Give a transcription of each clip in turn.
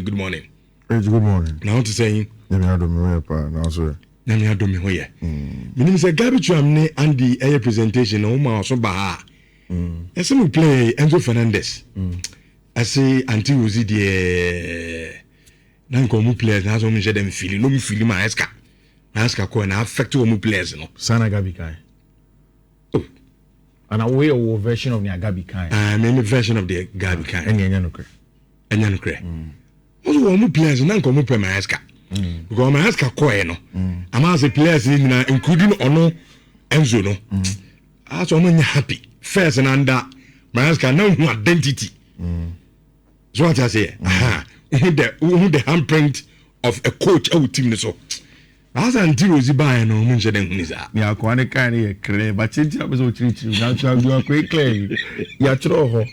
morning. Good morning. Good morning. Now to say, let me have me pa now so. Let me have me here. Meaning say garbage amne and the air presentation no ma so ba. Yes, we play Enzo Fernandez. I say until we see the nan ko mu players na so mu je dem feel no mu feel ma aska ko na affect mu players no. Sana Gabi kai. And away a version of the Gabi kai. Maybe version of the Gabi kai. Enya no kre. Enya no kre. Also mu players nan ko mu pe ma aska. Because my aska ko no. Ama say players including ono Enzo no. As o man happy. First and under my aska no identity. So what I say? Who the handprint of a coach out team so. As until we buy no munche den hunisa. Ya ko ane kan e kre ba chinchi abezo chirichiri na twa gwa ko clear. Ya tro ho.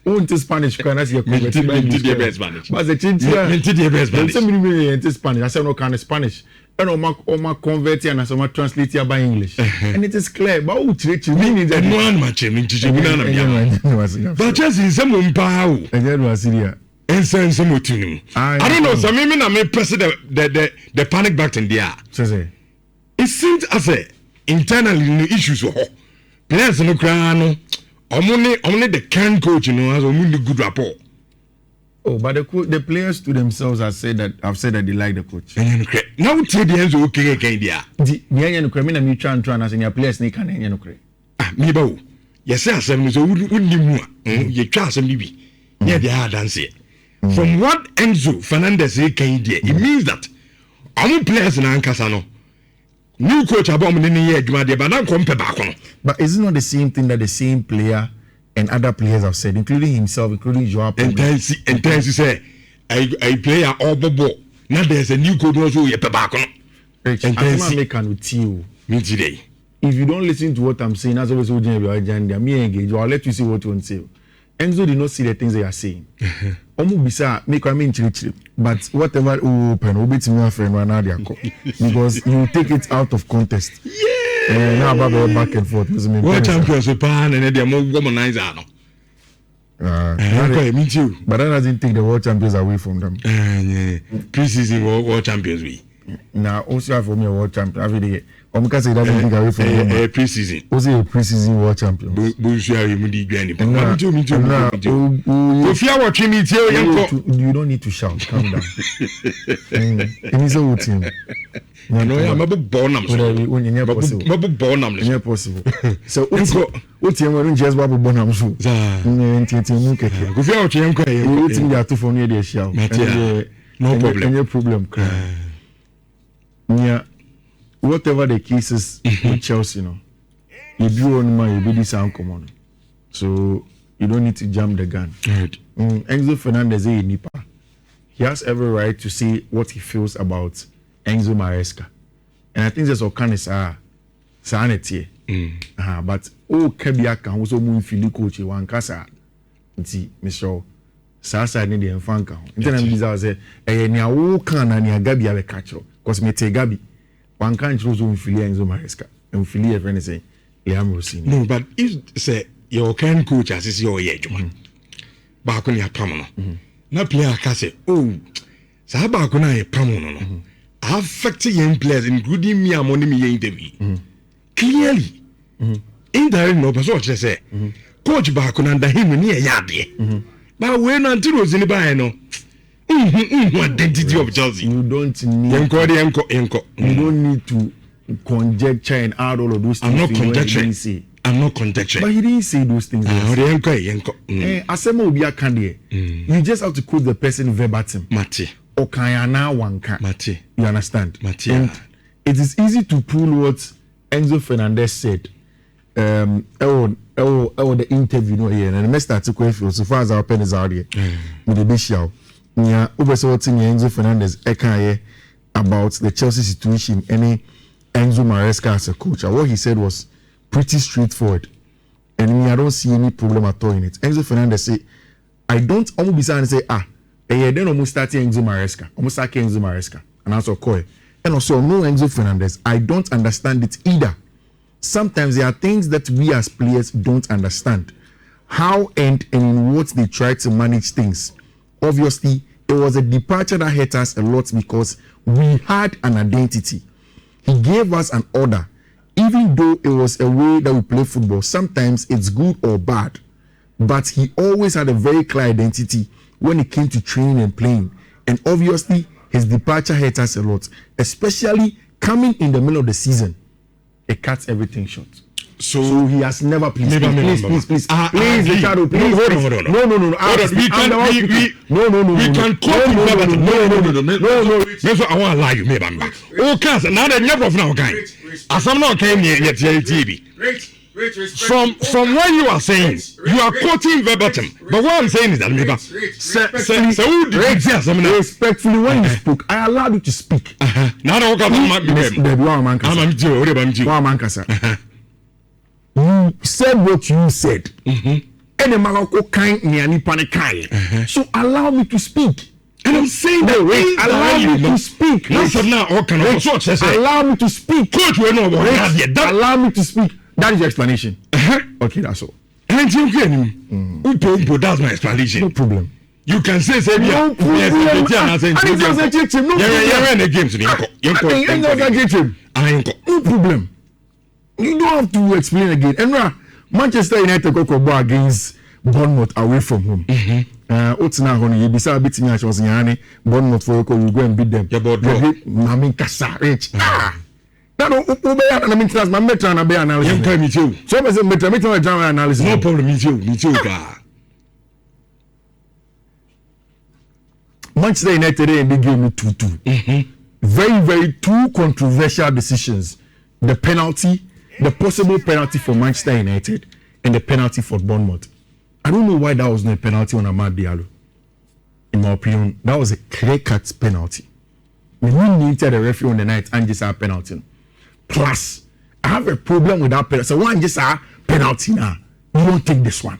Unti Spanish kan as ya ko Minti the best Spanish. But the chinchi minti the best Spanish. Some me into Spanish. I say no kan Spanish. And o ma convert and so ma translate ya by English. And it is clear ba u chirichiri meaning that no one match minti na na. But just in some mpa o. Enye no asiria. I don't know. So maybe na me press the panic button there. It seems as a internally no issues ho. Players no cry no. Only the can coach has only good rapport. Oh, but the players to themselves have said that they like the coach. Now tell the Enzo okay again there. The Enzo no cry me na me try as in your players ni can Enzo no cry. Me ba o. Yes sir, asem so wudi mu a. Ye twa asem bibi. Yeah, they are dancing. From what Enzo Fernandez say can there, it means that all players in Ankasa no new coach about me in year but now come back on. But is it not the same thing that the same player and other players have said, including himself, including Joao Pedro? Intense say I player all bubble. Now there's a new coach also you back on. Intense make an utiu. Me today. If you don't listen to what I'm saying, as always me engage, I'll let you see what you want to say. Enzo did not see the things they are saying. Omu bisa make I mean chiri, but whatever open obit me friend now they are because you take it out of context. Yeah. Now about back and forth. World champions pan and they are more womanizer no. Me too. But that doesn't take the world champions away from them. Yeah. Pre-season world champions we. Now also have for me a world champion every day. Omka say that doesn't take away from them. Pre-season. Also a pre-season world champion. Bushia you mudi gani. Me too. If you are watching me tell you don't need to shout. Calm down. It is a team. No, I'm about born am. Possible. So what you want just babu born am so. If you are watching you think they are too for near the shout. No problem. Any problem. Yeah. Whatever the cases with Chelsea, you do on my you this common. So you don't need to jump the gun. Right. Enzo Fernandez is Nipa. He has every right to say what he feels about Enzo Maresca. And I think that's what kind of sanity. But Kebiaka also move Philly coach one casa. Nti Mr. Sasa ni the enfanka. Intena mbiza say ni awo kan na ni Gabi abe catch because me te Gabi one can't choose Enzo Maresca and Philly a friend say Liam Rossini. No, but if say your can coach as your age man. Back on your pamono. Na player can say, oh, sa back on your pamono. Affecting young players, including me among me interview. Clearly, indirect no person just say, coach back on under him near yard. But when until was in the buy no. Identity of Chelsea. You don't need you don't need to conjecture and add all of those things. I'm not conjecturing. But he didn't say those things. You just have to quote the person verbatim. Mate. Okayana wanka. Mate. You understand? Mate. And it is easy to pull what Enzo Fernandez said. The interview here and the start to so far as our pen is out here. With the bishop. Yeah, Enzo Fernandez about the Chelsea situation, any Enzo Maresca as a coach. And what he said was pretty straightforward. And I don't see any problem at all in it. Enzo Fernandez say, I don't almost be saying say, then almost starting Enzo Maresca. Almost starting Enzo Maresca. And also Koi. And also no Enzo Fernandez. I don't understand it either. Sometimes there are things that we as players don't understand. How and in what they try to manage things. Obviously, it was a departure that hurt us a lot because we had an identity. He gave us an order. Even though it was a way that we play football, sometimes it's good or bad. But he always had a very clear identity when it came to training and playing. And obviously, his departure hurt us a lot, especially coming in the middle of the season. It cuts everything short. So he has never please, please, please, Ricardo, please. Hold on. No. We can cope with Everton. No. That's what I want to lie you, maybe. Oh, cancer. Now they never from now, guy. As I'm not came here yet, TV. From what you are saying, you are quoting verbatim. But what I'm saying is that maybe respectfully, when you spoke, I allowed you to speak. Now I you said what you said. And the Morocco kind niani panikai. So allow me to speak. And I'm saying that allow me to speak. Allow me to speak. Allow me to speak. That is your explanation. Okay, that's all. And that's my explanation. No problem. You can say no problem. You don't have to explain again. And Manchester United go against Bournemouth away from home. Otina hono you bisa beat me was nyane Bournemouth for you go and beat them. Mami kasa rich. That no obeya na maintenance ma metra na be analysis. Yem kai me too. So me say metra analysis. No problem me too ka. Manchester United in the game 2-2. Very, very two controversial decisions. The penalty, the possible penalty for Manchester United, and the penalty for Bournemouth. I don't know why that was not a penalty on Amad Diallo. In my opinion, that was a clear-cut penalty. We needed the referee on the night and just a penalty. Plus, I have a problem with that penalty. So one just a penalty now. You don't take this one.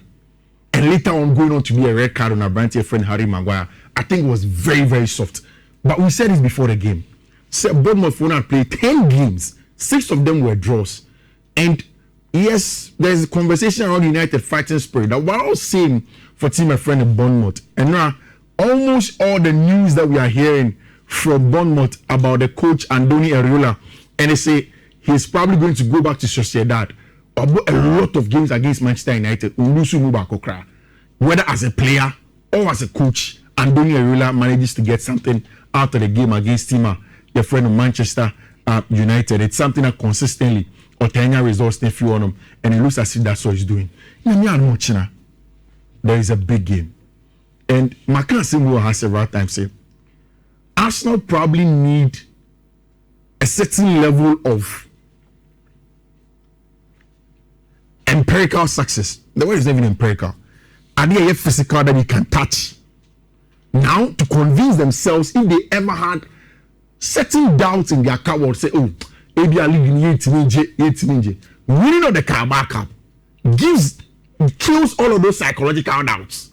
And later on, going on to be a red card on our brand friend Harry Maguire, I think it was very, very soft. But we said this before the game. Said Bournemouth won and played 10 games. 6 of them were draws. And yes, there's a conversation around United fighting spirit that we're all seeing for team and friend in Bournemouth. And now, almost all the news that we are hearing from Bournemouth about the coach Andoni Iraola, and they say he's probably going to go back to Sociedad. About a lot of games against Manchester United, whether as a player or as a coach, Andoni Iraola manages to get something out of the game against Tima, the friend of Manchester United. It's something that consistently obtaining results in few on them, and it looks as if that's what he's doing. There is a big game, and Makan Simbo has several times said Arsenal probably need a certain level of empirical success. The word is not even empirical. Are they a physical that you can touch? Now, to convince themselves, if they ever had certain doubts in their car, say, oh, maybe I live in 18. Winning of the Carabao Cup kills all of those psychological doubts.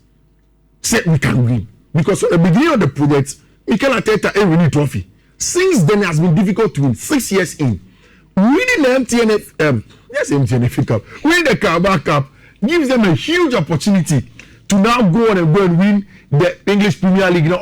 Say we can win. Because from the beginning of the project, Mikel Arteta ain't winning trophy. Since then, it has been difficult to win. 6 years in. Winning the MTNF Cup, winning the Carabao Cup gives them a huge opportunity to now go on and win the English Premier League. Now,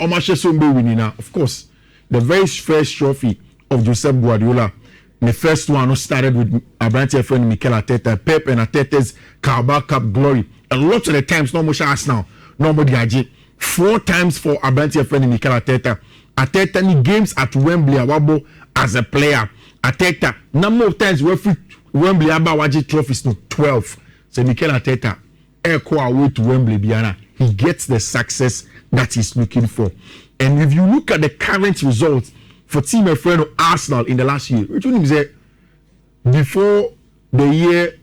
winning now. Of course, the very first trophy of Josep Guardiola, the first one started with Abrante's friend Mikel Arteta, Pep and Arteta's Carabao Cup glory. A lot of the times, no more Arsenal, nobody AJ. 4 times for Abrante's friend Mikel Arteta. Arteta in games at Wembley Awabo as a player. Arteta number of times Wembley Abawaji trophies no 12. So Mikel Arteta echo away to Wembley Biana. He gets the success that he's looking for. And if you look at the current results for team and friend of Arsenal in the last year, which one is it? Before the year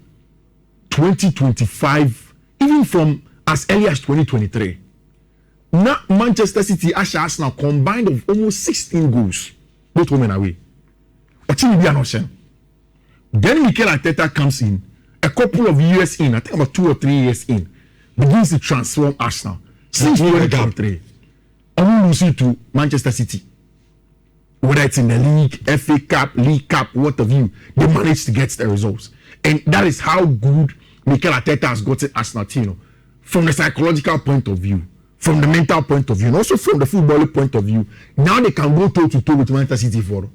2025, even from as early as 2023, now Manchester City and Arsenal combined of almost 16 goals, both home and away. Then Mikel Arteta comes in, a couple of years in, I think about 2 or 3 years in, begins to transform Arsenal. Since 2023, only losing to Manchester City. Whether it's in the league, FA Cup, League Cup, what have you, they managed to get the results. And that is how good Mikel Arteta has gotten Arsenal team. From the psychological point of view, from the mental point of view, and also from the football point of view. Now they can go toe to toe with Manchester City for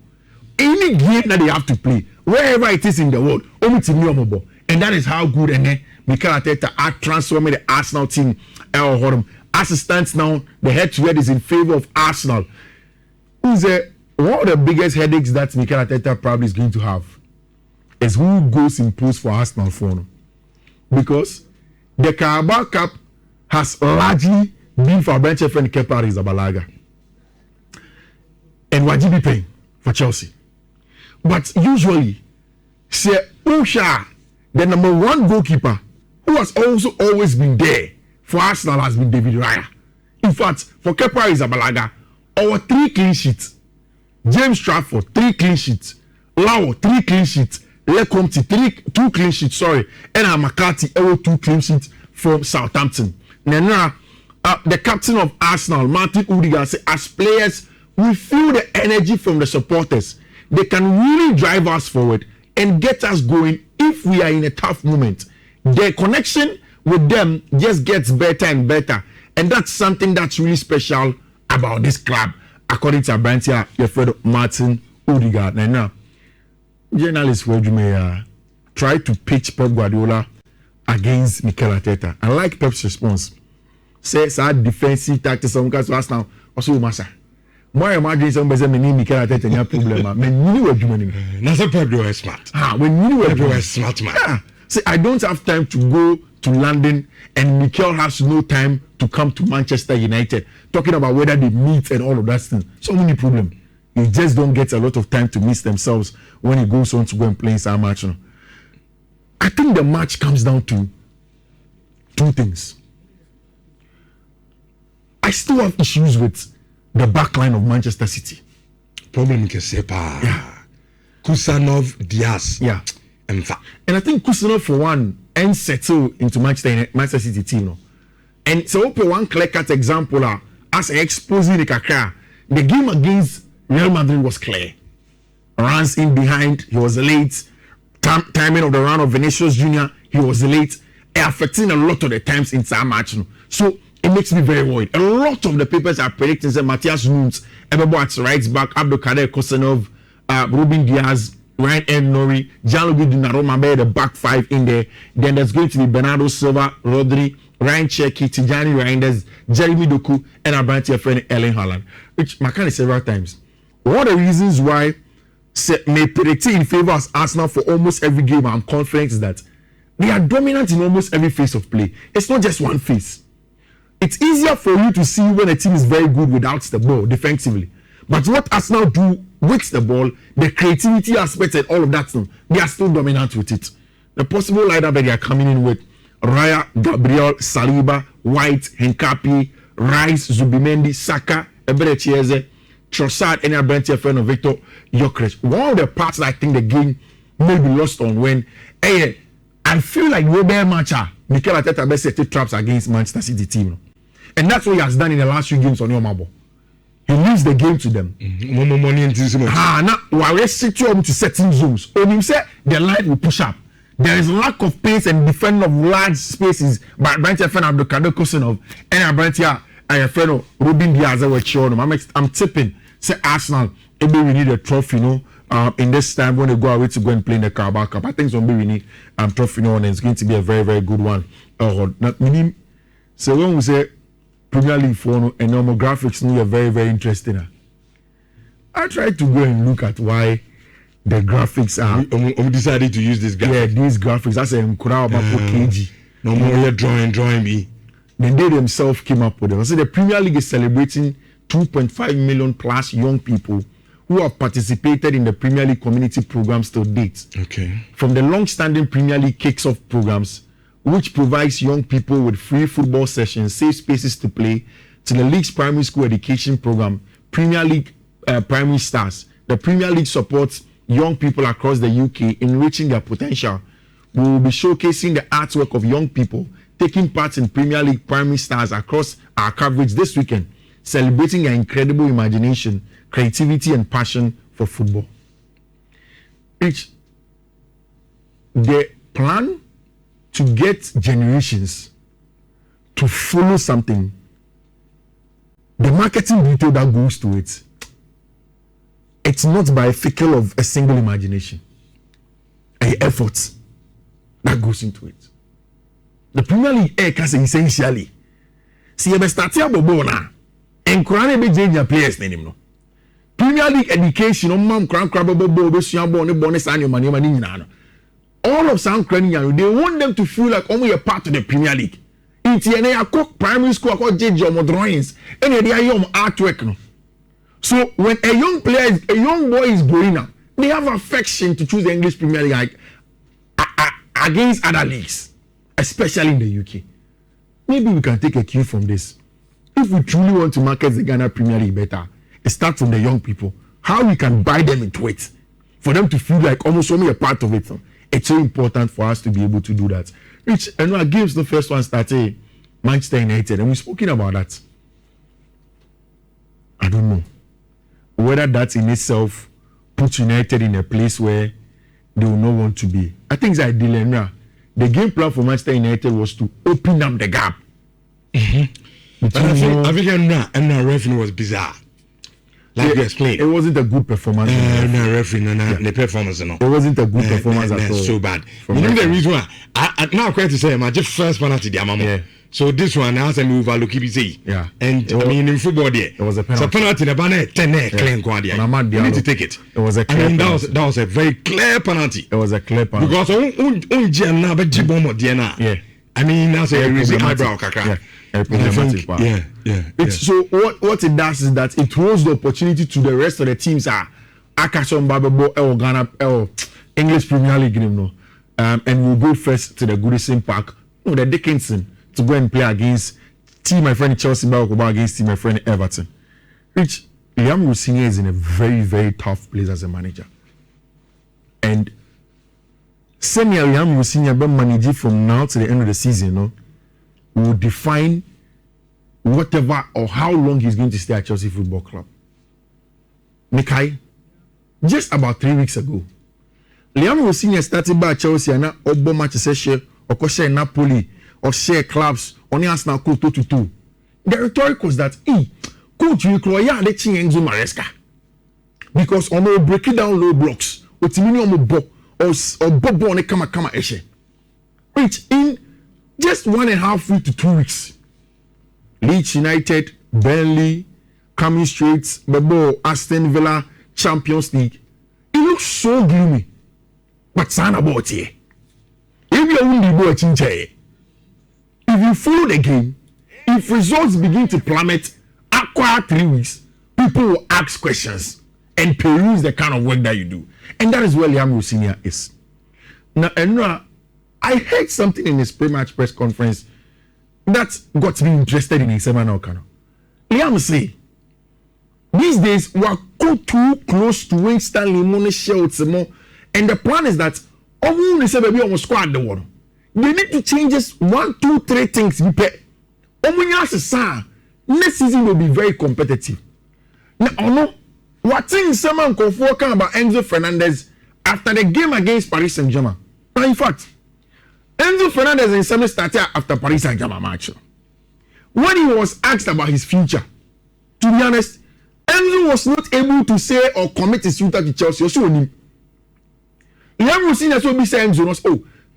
any game that they have to play, wherever it is in the world. And that is how good and Mikel Arteta are transforming the Arsenal team. As it stands now, the head-to-head is in favor of Arsenal. One of the biggest headaches that Mikel Arteta probably is going to have is who goes in post for Arsenal for, because the Carabao Cup has largely been for Bench friend Kepa Arrizabalaga and Wajibi Payne for Chelsea. But usually, say Usha, the number one goalkeeper, who has also always been there for Arsenal, has been David Raya. In fact, for Kepa Arrizabalaga, our 3 clean sheets. James Trafford, 3 clean sheets. Lau, 3 clean sheets. Lecomte, 2 clean sheets, sorry. And McCarthy, 2 clean sheets from Southampton. Now, the captain of Arsenal, Martin Odegaard, said, as players, we feel the energy from the supporters. They can really drive us forward and get us going if we are in a tough moment. The connection with them just gets better and better. And that's something that's really special about this club, according to Abrantia, your friend Martin Odegaard. Now, journalists may try to pitch Pep Guardiola against Mikel Arteta. I like Pep's response. Says our defensive tactics on Arsenal also massa. More imagine somebody say me Mikel Arteta any problem. Me you know what That's a Pep was smart. When you know Pep was smart man. Yeah. Say I don't have time to go to London, and Mikel has no time to come to Manchester United. Talking about whether they meet and all of that thing. So many problems. They just don't get a lot of time to miss themselves when he goes on to go and play in some match. I think the match comes down to 2 things. I still have issues with the back line of Manchester City. Problem can say Kusanov, Diaz. Yeah. And I think Kusanov for one and settle into Manchester City team. No? And so open one clear cut example as exposing the Kaka. The game against Real Madrid was clear. Runs in behind, he was late. Timing of the run of Vinicius Jr., he was late. Affecting a lot of the times in some match. No? So it makes me very worried. A lot of the papers are predicting that Matthias Nunes, everybody right back, Abdelkader Kosanov, Ruben Diaz, Ryan M. Nori, Gianluigi Donnarumma, the back 5 in there. Then there's going to be Bernardo Silva, Rodri, Ryan Cherki, Tijani Reinders, Jeremy Doku, and our brand friend Erling Haaland. Which Makani several times. One of the reasons why may predict in favor of Arsenal for almost every game I'm confident is that they are dominant in almost every phase of play. It's not just one phase. It's easier for you to see when a team is very good without the ball defensively. But what Arsenal do with the ball, the creativity aspect and all of that, they are still dominant with it. The possible lineup that they are coming in with: Raya, Gabriel, Saliba, White, Henkapi, Rice, Zubimendi, Saka, Eberechieze, Trossard, and Abrantia friend of Victor Gyökeres. One of the parts that I think the game may be lost on when I feel like Robert Macha, Mikel Arteta best set traps against Manchester City team. And that's what he has done in the last 3 games on your marble. He leaves the game to them. More money into this match. Now we set you to certain zones. When you say the line will push up, there is lack of pace and defending of large spaces by Brantia friend Abdelkader Kosanov and Brantia friend of Ruben Diaz. I'm tipping. Say Arsenal, maybe we need a trophy, in this time when they go away to go and play in the Carabao Cup. I think so maybe we need trophy, and it's going to be a very, very good one. So when we say Premier League for and normal graphics, are very, very interesting. I tried to go and look at why the graphics are. We decided to use this graphics. Yeah, these graphics. That's a KG. No more drawing me. Then they themselves came up with it. I said the Premier League is celebrating 2.5 million plus young people who have participated in the Premier League community programs to date. Okay. From the long-standing Premier League kicks-off programs, which provides young people with free football sessions, safe spaces to play, to the league's primary school education program, Premier League Primary Stars. The Premier League supports young people across the UK, enriching their potential. We will be showcasing the artwork of young people taking part in Premier League Primary Stars across our coverage this weekend, celebrating their incredible imagination, creativity, and passion for football. The plan to get generations to follow something the marketing detail that goes to it, it's not by a fickle of a single imagination, an effort that goes into it. The Premier League can essentially see a start here bobona and crown be change players name no. Premier League education on mom crown crabbo besua born bonus annual money nyina. All of some cranian, they want them to feel like only a part of the Premier League. It's a cook primary school, I call JJ drawings, and they are young artwork. No? So when a young player, a young boy is growing up, they have affection to choose the English Premier League against other leagues, especially in the UK. Maybe we can take a cue from this. If we truly want to market the Ghana Premier League better, it starts from the young people. How we can buy them into it, for them to feel like almost only a part of it. It's so important for us to be able to do that. Which, and our games, the first one started Manchester United, and we've spoken about that. I don't know whether that in itself puts United in a place where they will not want to be. I think it's ideal. Now, the game plan for Manchester United was to open up the gap. But I think the referee was bizarre. Like you explained, it wasn't a good performance. The performance, no. It wasn't a good performance at all. So bad. You know the reason why? I now quite to say, my just first penalty, the Amamo. Yeah. So this one now say move look easy. Yeah. And I mean in football there, it was a penalty. So penalty the banner 10 clean quadia. You need to take it. It was a clear penalty. That was a very clear penalty. It was a clear penalty. Because now but Jibom Diana. Yeah. I mean now say raising eyebrow kaka. Yeah. So what it does is that it throws the opportunity to the rest of the teams Akashon Bababo Ghana English Premier League and we'll go first to the Goodison Park, the Dickinson, to go and play against my friend Chelsea against my friend Everton. Which Liam Rossignol is in a very, very tough place as a manager. And senior Liam Rossignol be managing from now to the end of the season, will define whatever or how long he's going to stay at Chelsea Football Club. Nikai, just about 3 weeks ago, Liam Rossignol started by Chelsea and Obo Manchester share or share Napoli or share clubs on Arsenal coach 2-2. The rhetoric was that, coach, you call ya the ching Enzo Maresca. Because on will break it down low blocks, or Timini on bo or Bobo on a kama eshe. Which in just 1.5 weeks to 2 weeks. Leeds United, Burnley, coming straight, Bebo, Aston Villa, Champions League. It looks so gloomy. But son about here. If you only go chinche, if you follow the game, if results begin to plummet after 3 weeks, people will ask questions and peruse the kind of work that you do. And that is where Liam Rossignol is. Now, I heard something in his pre-match press conference that got me interested in his seminar. Liam say, these days we are too close to win Stanley Money Shields more, and the plan is that almost squad the one. They need to change just 1, 2, 3 things. Next season will be very competitive. Now, what things someone can talk about Enzo Fernandez after the game against Paris Saint-Germain? Now, in fact, Enzo Fernandez in summer started after Paris Saint-Germain match. When he was asked about his future, to be honest, Enzo was not able to say or commit his future to Chelsea. Liam Rossignol will be saying,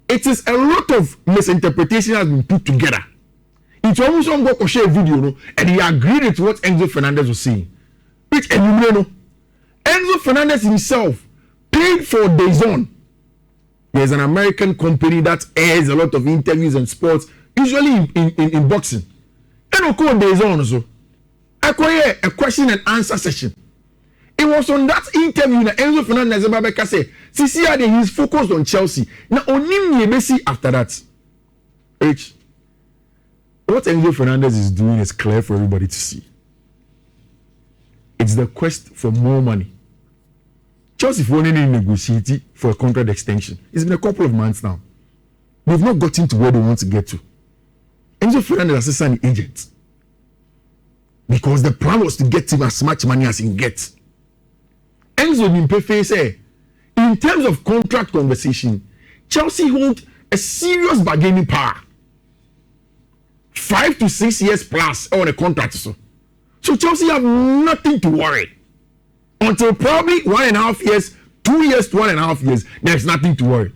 it is a lot of misinterpretation has been put together. It's almost on go share a video, and he agreed with what Enzo Fernandez was saying. Which Enzo Fernandez himself paid for DAZN. There's an American company that airs a lot of interviews and sports, usually in boxing. And I'll call DAZN also. I acquire a question and answer session. It was on that interview that Enzo Fernandez said, CCR he's focused on Chelsea. Now, only see after that. What Enzo Fernandez is doing is clear for everybody to see. It's the quest for more money. Chelsea for only negotiating for a contract extension. It's been a couple of months now. They've not gotten to where they want to get to. Enzo Fernandez has signed an agent. Because the plan was to get him as much money as he can get. Enzo Nimpefe say, in terms of contract conversation, Chelsea hold a serious bargaining power. 5 to 6 years plus on a contract. So So Chelsea have nothing to worry. Until probably 1.5 years, 2 years to 1.5 years, there's nothing to worry.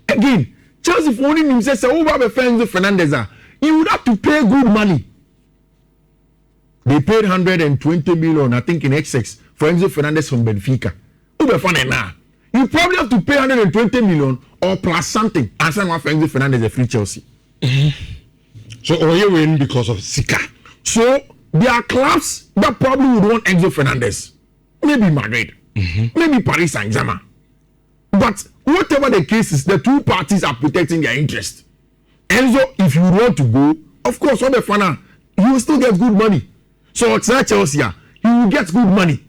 Again, Chelsea for only himself say, Enzo Fernandez, you would have to pay good money. They paid 120 million, I think, in excess for Enzo Fernandez from Benfica. You probably have to pay 120 million or plus something and send one for Enzo Fernandez a free Chelsea. So, or you win because of Sika. So, there are clubs that probably would want Enzo Fernandez. Maybe Madrid. Maybe Paris Saint-Germain. But whatever the case is, the two parties are protecting their interest. Enzo, if you want to go, of course, all the fun, you will still get good money. So it's not Chelsea, you will get good money.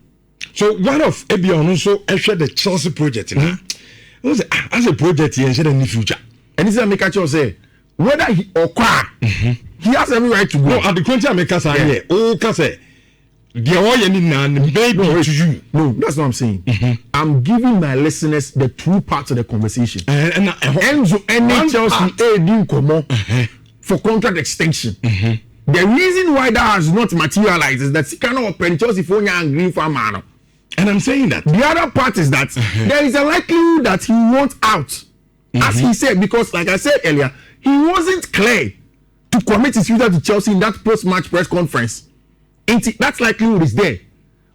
So one of Ebion also actually the Chelsea project as a project here in the future. And this is America Chelsea. Whether he or he has every right to go. No, at the country America here. Oh, Kase. The oil maybe to you. No, that's what I'm saying. I'm giving my listeners the true parts of the conversation. Enzo and Chelsea for contract extension. The reason why that has not materialized is that he cannot open Chelsea for young green farm man. And I'm saying that the other part is that there is a likelihood that he wants out, as he said, because like I said earlier, he wasn't clear to commit his future to Chelsea in that post-match press conference. That likelihood is there.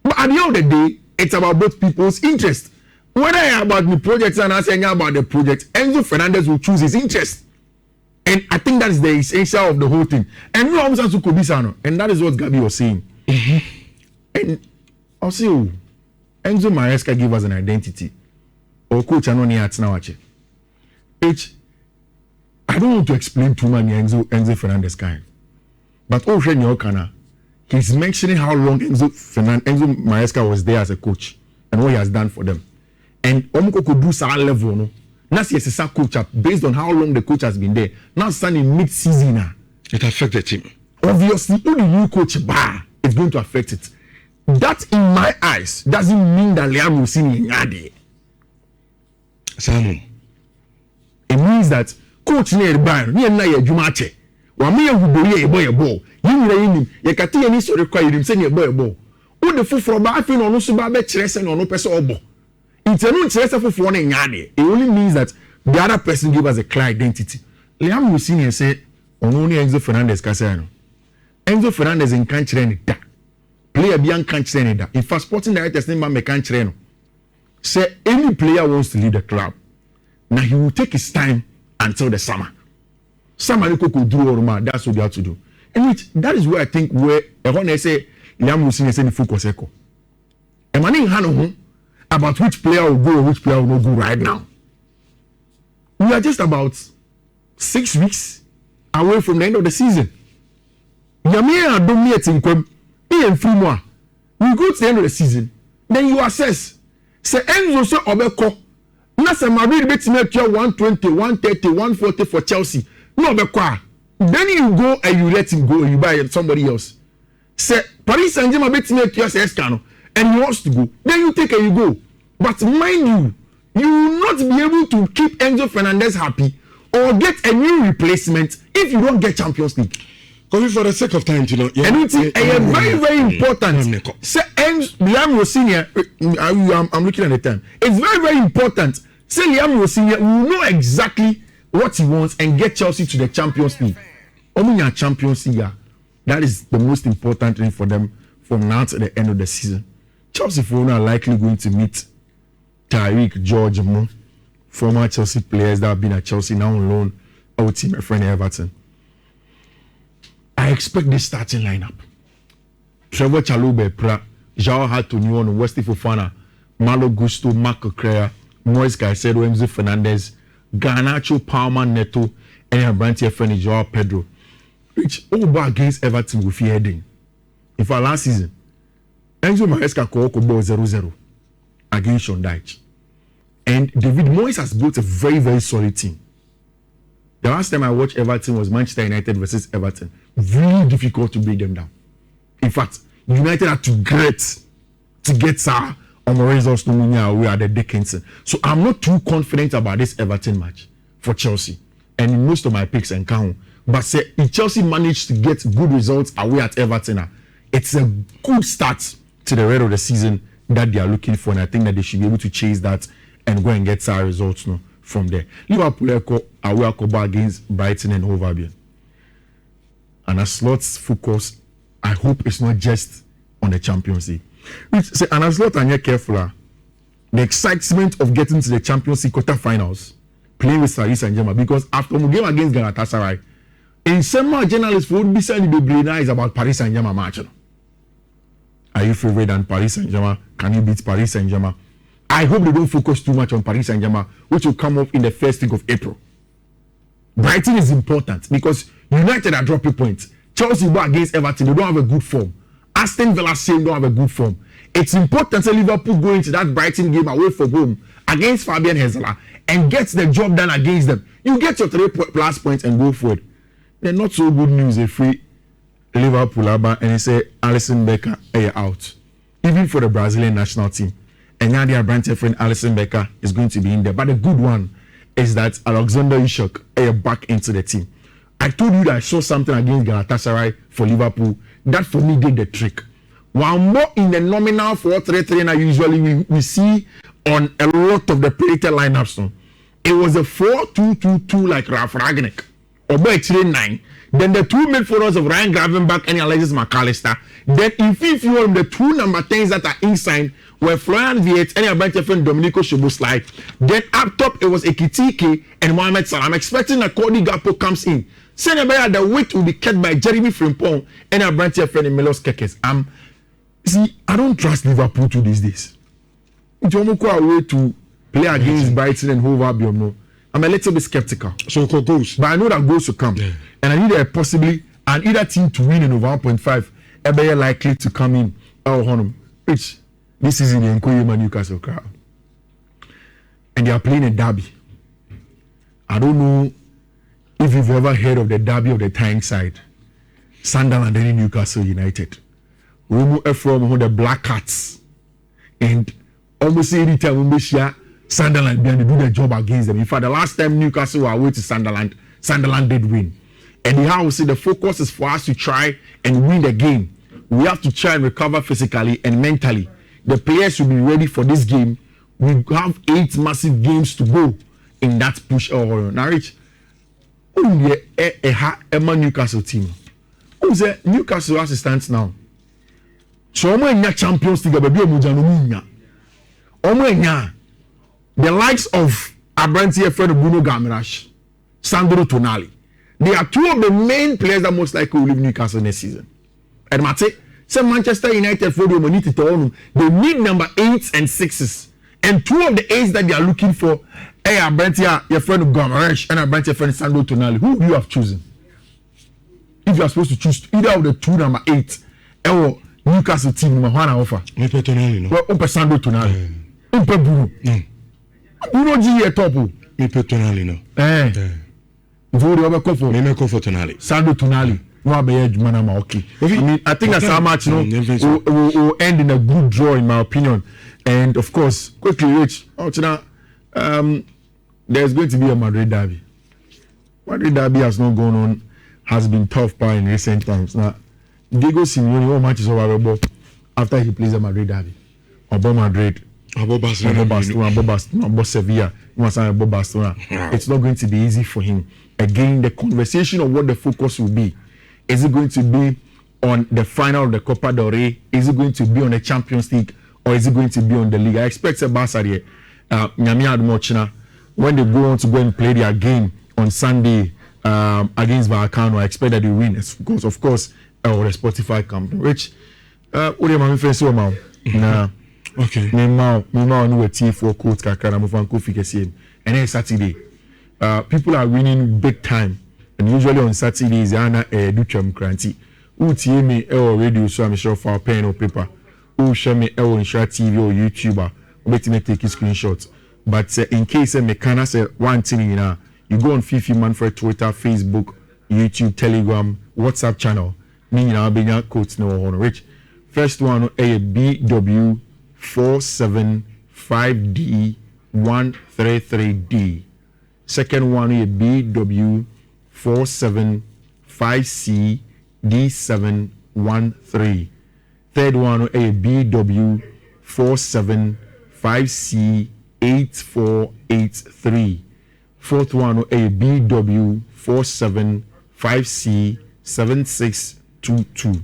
But at the end of the day, it's about both people's interest. Whether I about the project and I say about the project, Enzo Fernandez will choose his interest. And I think that is the essential of the whole thing. And you know, and that is what Gabi was saying. And also, Enzo Maresca gave us an identity. Or coach Anoni Atnawache. I don't want to explain too much Enzo Fernandez kind. But he's mentioning how long Enzo Maresca was there as a coach and what he has done for them. And Omko could do some level, no? Now yes, a coach up based on how long the coach has been there. Now standing mid-season now. It affects the team. Obviously, when the new coach it's going to affect it. That in my eyes doesn't mean that Liam will see Nyade. Simon. It means that coach near Bayern, near Naya Jumache. Wamia who be a boy a ball. You know him, Yakati and so require him saying a boy a ball. What the fool for Bafin or no Subabe Chesen or no person or ball. It's a no Chesen for one in Yadi. It only means that the other person give us a clear identity. Liam will see and say, only Enzo Fernandez Casano. Enzo Fernandez in country and that. Player beyond country and that. In fact, sporting director's name man country. Say any player wants to lead the club. Now he will take his time until the summer. Somebody could do or that's what they have to do. And which that is where I think where everyone say Liam will see and say the focus echo. And money hand about which player will go or which player will not go right now. We are just about 6 weeks away from the end of the season. Yamia don't meet in Kwem. We go to the end of the season. Then you assess. Say Enzo so Obeko. Not say Madrid bet me 120, 130, 140 for Chelsea. No Obeko. Then you go and you let him go and you buy somebody else. Say Paris Saint-Germain bet me Escano and he wants to go. Then you take and you go. But mind you will not be able to keep Enzo Fernandez happy or get a new replacement if you don't get Champions League. Because for the sake of time, you know, and it's very, very important. Say Liam Rossini, I'm looking at the time. It's very, very important. Say Liam Rossini will know exactly what he wants and get Chelsea to the Champions League. Only Champions League, that is the most important thing for them from now to the end of the season. Chelsea for are likely going to meet Tyreek, George, Mo, former Chelsea players that have been at Chelsea now on loan, our team, my friend Everton. I expect this starting lineup. Trevor Chalobah, Pra, João Hatonion, Wesley Fofana, Malo Gusto, Marco Correa, Moise Caicedo, Enzo Fernandez, Garnacho, Palmer, Neto, and Branty Feni, João Pedro. Which over against Everton with heading. In fact, last season, Enzo Maresca ball 0-0 against Sean Dyche. And David Moyes has built a very, very solid team. The last time I watched Everton was Manchester United versus Everton. Really difficult to break them down. In fact, United had to get on the results away at the Dickinson. So I'm not too confident about this Everton match for Chelsea. And in most of my picks and count. But say if Chelsea managed to get good results away at Everton, it's a good start to the rest of the season that they are looking for, and I think that they should be able to chase that and go and get some results from there. Liverpool are away against Brighton and Hove Albion. And as Slot's focus, I hope it's not just on the Champions League. And as Slot and you're careful, the excitement of getting to the Champions League quarterfinals, playing with Paris Saint-Germain, because after the game against Galatasaray, in some journalists would be saying the brain is about Paris Saint-Germain match. Are you favored than Paris Saint-Germain? Can you beat Paris Saint-Germain? I hope they don't focus too much on Paris Saint-Germain, which will come up in the first week of April. Brighton is important because United are dropping points. Chelsea go against Everton, they don't have a good form. Aston Villa same don't have a good form. It's important that Liverpool go into that Brighton game away from home against Fabian Hezler and get the job done against them. You get your 3+ points and go forward. They're not so good news if we Liverpool and they say Alisson Becker out. Even for the Brazilian national team. And now their brand friend Alisson Becker is going to be in there. But the good one is that Alexander Isak back into the team. I told you that I saw something against Galatasaray for Liverpool. That for me did the trick. One more in the nominal 4-3-3 that usually we see on a lot of the predicted lineups. No? It was a 4-2-2-2 like Ralf Rangnick. Or by 3-9. Then the two midfielders of Ryan Gravenberch and Alexis McAllister. Then in FIFI, the two number 10s that are inside were Florian Wirtz and our friend Domenico Szoboszlai. Then up top it was Ekitike and Mohamed Salah. I'm expecting that Cody Gakpo comes in. Senegal, the weight will be kept by Jeremy Frimpong and our friend Milos Kekes. See, I don't trust Liverpool to these days. Jomoko away to play against Brighton and Hove Albion. No, I'm a little bit skeptical. So goals, but I know that goals will come, and I need possibly either team to win in over 1.5. Ever likely to come in. Which this is in the Nkoyema Newcastle crowd, and they are playing a derby. I don't know if you've ever heard of the derby of the Tyneside, Sunderland and Newcastle United. We move from the Black Cats, and almost every time we share Sunderland, they do the job against them. In fact, the last time Newcastle were away to Sunderland, Sunderland did win. And how we say the focus is for us to try and win the game. We have to try and recover physically and mentally. The players will be ready for this game. We have 8 massive games to go in that push. Now, Rich, who is a Newcastle team? Who's the Newcastle assistants now? So, Champions League, the likes of Abranti friend Bruno Gamirash, Sandro Tonali. They are two of the main players that most likely will leave Newcastle next season. And Mate, some Manchester United for them need to they need number 8s and 6s. And two of the 8s that they are looking for, Abranti, your friend Gamirash, and Abranti, your friend Sandro Tonali. Who do you have chosen? If you are supposed to choose either of the two number 8 or Newcastle team number 1 offer. Mepe Tonali, no. Well, Sandro Tonali. Bruno. Bruno G top. Mepe Tonali, no. For Tonali. Sandro Tonali. No, I think that's how much will end in a good draw, in my opinion. And of course, quickly, Rich, there's going to be a Madrid derby. Madrid derby has not gone on, has been tough in recent times. Now, Diego Simeone, all matches over after he plays a Madrid derby. About Madrid, about Barcelona, about Sevilla, about Barcelona. It's not going to be easy for him. Again, the conversation of what the focus will be. Is it going to be on the final of the Copa del Rey? Is it going to be on the Champions League? Or is it going to be on the Liga? I expect a Barca here. When they go on to go and play their game on Sunday against Vallecano, I expect that they win. Because, of course, the Spotify company. Which, what do you want to say about? Okay. And then Saturday, people are winning big time. And usually on Saturdays, they are Duchem Cranty. Who see me radio, so I'm sure for pen or paper. Who show me on Share TV or YouTuber, let me take a screenshot. But in case me can say one thing, you go on FIFI Manfred Twitter, Facebook, YouTube, Telegram, WhatsApp channel. Me, I'll be your coach no on Rich. First one, a BW475D133D. Second one, a BW475CD713. Third one a BW475C8483. Fourth one a BW475C7622.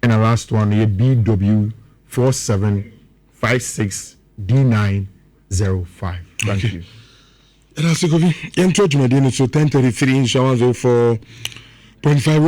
And the last one a BW4756D905. Thank you. And I say, so 10:33 in Shawanzo for 0.5.